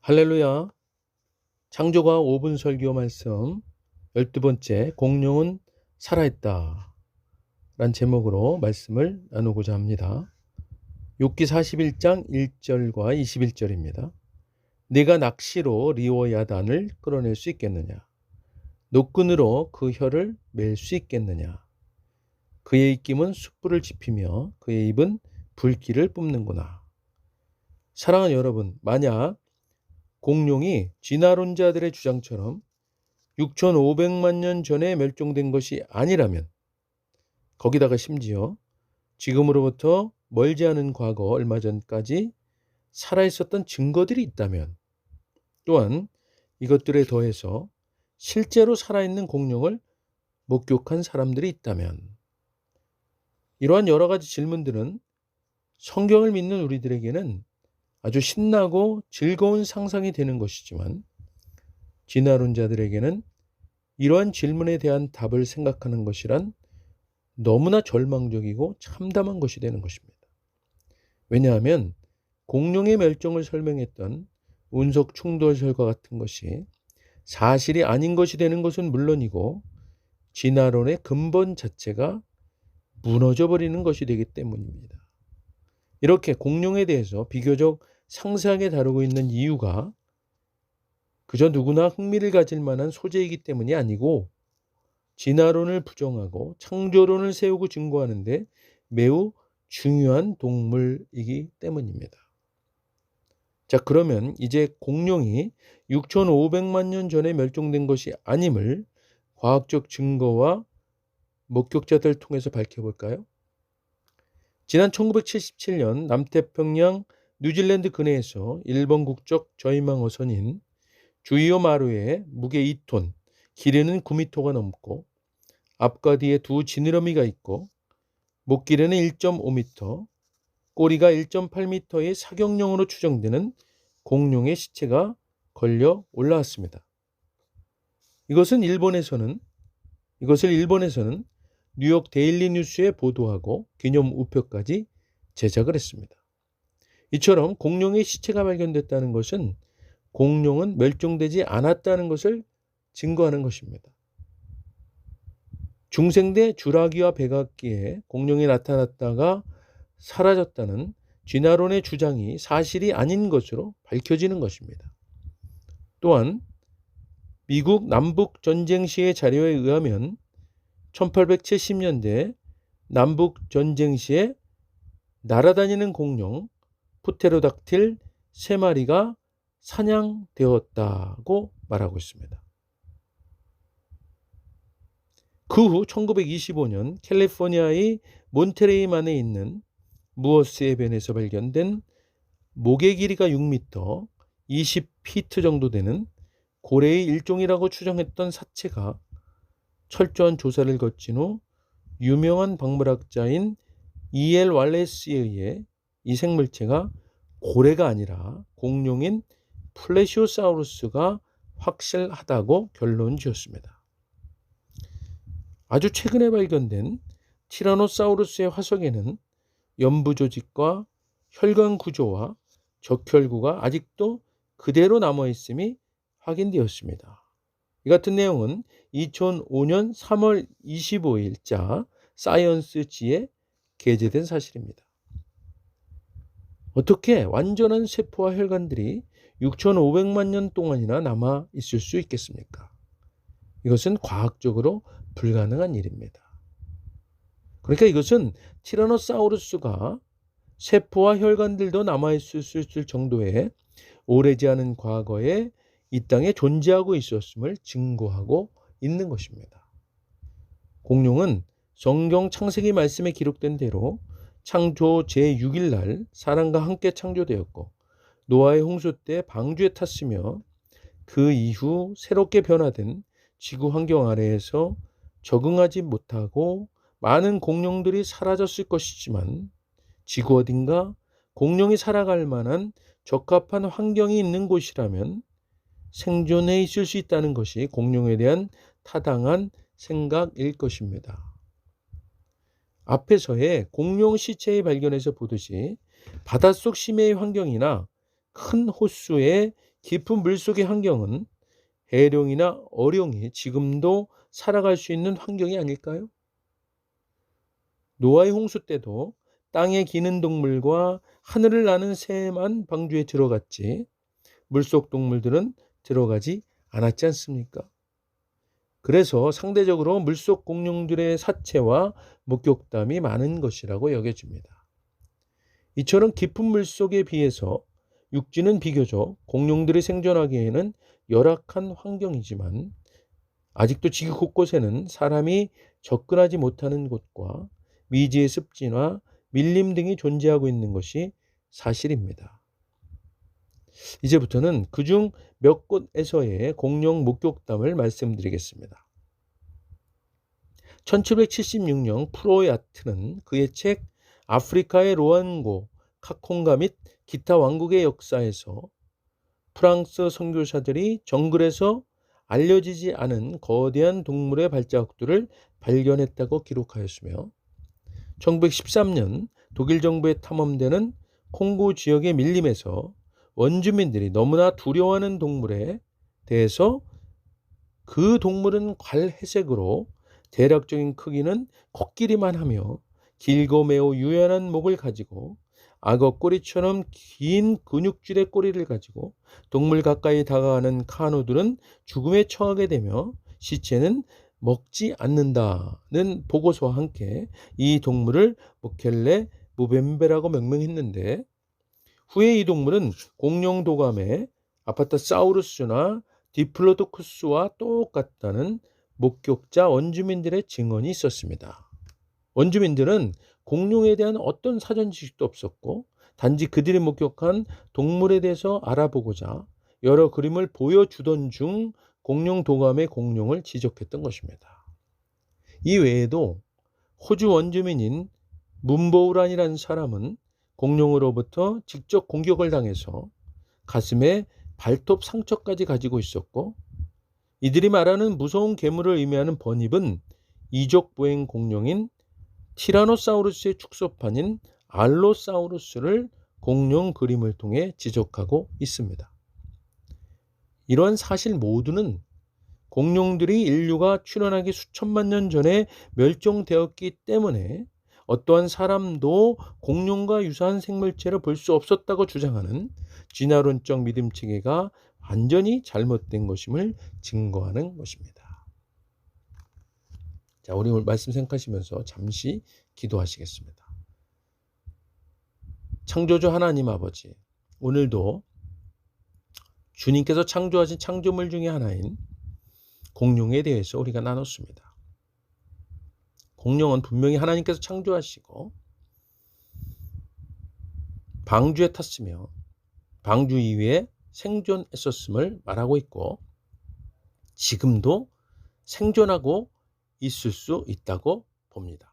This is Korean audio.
할렐루야. 창조가 5분 설교 말씀 12번째 공룡은 살아있다 란 제목으로 말씀을 나누고자 합니다. 욥기 41장 1절과 21절입니다. 네가 낚시로 리워야단을 끌어낼 수 있겠느냐? 노끈으로 그 혀를 맬 수 있겠느냐? 그의 입김은 숯불을 지피며 그의 입은 불길을 뿜는구나. 사랑하는 여러분, 만약 공룡이 진화론자들의 주장처럼 6,500만 년 전에 멸종된 것이 아니라면, 거기다가 심지어 지금으로부터 멀지 않은 과거 얼마 전까지 살아있었던 증거들이 있다면, 또한 이것들에 더해서 실제로 살아있는 공룡을 목격한 사람들이 있다면, 이러한 여러 가지 질문들은 성경을 믿는 우리들에게는 아주 신나고 즐거운 상상이 되는 것이지만, 진화론자들에게는 이러한 질문에 대한 답을 생각하는 것이란 너무나 절망적이고 참담한 것이 되는 것입니다. 왜냐하면 공룡의 멸종을 설명했던 운석 충돌설과 같은 것이 사실이 아닌 것이 되는 것은 물론이고, 진화론의 근본 자체가 무너져 버리는 것이 되기 때문입니다. 이렇게 공룡에 대해서 비교적 상세하게 다루고 있는 이유가 그저 누구나 흥미를 가질 만한 소재이기 때문이 아니고, 진화론을 부정하고 창조론을 세우고 증거하는데 매우 중요한 동물이기 때문입니다. 자, 그러면 이제 공룡이 6,500만 년 전에 멸종된 것이 아님을 과학적 증거와 목격자들을 통해서 밝혀볼까요? 지난 1977년 남태평양 뉴질랜드 근해에서 일본 국적 저희망 어선인 주이오 마루의 무게 2톤, 길이는 9m가 넘고 앞과 뒤에 두 지느러미가 있고 목 길이는 1.5m, 꼬리가 1.8m의 사격용으로 추정되는 공룡의 시체가 걸려 올라왔습니다. 이것을 일본에서는 뉴욕 데일리 뉴스에 보도하고 기념 우표까지 제작을 했습니다. 이처럼 공룡의 시체가 발견됐다는 것은 공룡은 멸종되지 않았다는 것을 증거하는 것입니다. 중생대 주라기와 백악기에 공룡이 나타났다가 사라졌다는 진화론의 주장이 사실이 아닌 것으로 밝혀지는 것입니다. 또한 미국 남북전쟁 시의 자료에 의하면 1870년대 남북전쟁 시에 날아다니는 공룡 프테로닥틸 3마리가 사냥되었다고 말하고 있습니다. 그 후 1925년 캘리포니아의 몬테레이만에 있는 무어스 해변에서 발견된 목의 길이가 6m, 20피트 정도 되는 고래의 일종이라고 추정했던 사체가 철저한 조사를 거친 후 유명한 박물학자인 E.L. 왈레스에 의해 이 생물체가 고래가 아니라 공룡인 플레시오사우루스가 확실하다고 결론 지었습니다. 아주 최근에 발견된 티라노사우루스의 화석에는 연부 조직과 혈관 구조와 적혈구가 아직도 그대로 남아있음이 확인되었습니다. 이 같은 내용은 2005년 3월 25일자 사이언스지에 게재된 사실입니다. 어떻게 완전한 세포와 혈관들이 6,500만 년 동안이나 남아 있을 수 있겠습니까? 이것은 과학적으로 불가능한 일입니다. 그러니까 이것은 티라노사우루스가 세포와 혈관들도 남아있을 수 있을 정도의 오래지 않은 과거에 이 땅에 존재하고 있었음을 증거하고 있는 것입니다. 공룡은 성경 창세기 말씀에 기록된 대로 창조 제6일 날 사람과 함께 창조되었고 노아의 홍수 때 방주에 탔으며 그 이후 새롭게 변화된 지구 환경 아래에서 적응하지 못하고 많은 공룡들이 사라졌을 것이지만, 지구 어딘가 공룡이 살아갈 만한 적합한 환경이 있는 곳이라면 생존해 있을 수 있다는 것이 공룡에 대한 타당한 생각일 것입니다. 앞에서의 공룡 시체의 발견에서 보듯이 바닷속 심해의 환경이나 큰 호수의 깊은 물속의 환경은 해룡이나 어룡이 지금도 살아갈 수 있는 환경이 아닐까요? 노아의 홍수 때도 땅에 기는 동물과 하늘을 나는 새만 방주에 들어갔지 물속 동물들은 들어가지 않았지 않습니까? 그래서 상대적으로 물속 공룡들의 사체와 목격담이 많은 것이라고 여겨집니다. 이처럼 깊은 물속에 비해서 육지는 비교적 공룡들이 생존하기에는 열악한 환경이지만 아직도 지구 곳곳에는 사람이 접근하지 못하는 곳과 미지의 습지나 밀림 등이 존재하고 있는 것이 사실입니다. 이제부터는 그중 몇 곳에서의 공룡 목격담을 말씀드리겠습니다. 1776년 프로야트는 그의 책 아프리카의 로안고, 카콩가 및 기타 왕국의 역사에서 프랑스 선교사들이 정글에서 알려지지 않은 거대한 동물의 발자국들을 발견했다고 기록하였으며 1913년 독일 정부의 탐험대는 콩고 지역의 밀림에서 원주민들이 너무나 두려워하는 동물에 대해서 그 동물은 갈회색으로 대략적인 크기는 코끼리만 하며 길고 매우 유연한 목을 가지고 악어 꼬리처럼 긴 근육질의 꼬리를 가지고 동물 가까이 다가가는 카누들은 죽음에 처하게 되며 시체는 먹지 않는다는 보고서와 함께 이 동물을 무켈레 무벤베라고 명명했는데 후에 이 동물은 공룡 도감의 아파타사우루스나 디플로도쿠스와 똑같다는 목격자 원주민들의 증언이 있었습니다. 원주민들은 공룡에 대한 어떤 사전 지식도 없었고 단지 그들이 목격한 동물에 대해서 알아보고자 여러 그림을 보여주던 중 공룡 도감의 공룡을 지적했던 것입니다. 이 외에도 호주 원주민인 문보우란이라는 사람은 공룡으로부터 직접 공격을 당해서 가슴에 발톱 상처까지 가지고 있었고 이들이 말하는 무서운 괴물을 의미하는 번입은 이족 보행 공룡인 티라노사우루스의 축소판인 알로사우루스를 공룡 그림을 통해 지적하고 있습니다. 이러한 사실 모두는 공룡들이 인류가 출현하기 수천만 년 전에 멸종되었기 때문에 어떠한 사람도 공룡과 유사한 생물체를 볼 수 없었다고 주장하는 진화론적 믿음 체계가 완전히 잘못된 것임을 증거하는 것입니다. 자, 우리 오늘 말씀 생각하시면서 잠시 기도하시겠습니다. 창조주 하나님 아버지, 오늘도 주님께서 창조하신 창조물 중에 하나인 공룡에 대해서 우리가 나눴습니다. 공룡은 분명히 하나님께서 창조하시고 방주에 탔으며 방주 이후에 생존했었음을 말하고 있고 지금도 생존하고 있을 수 있다고 봅니다.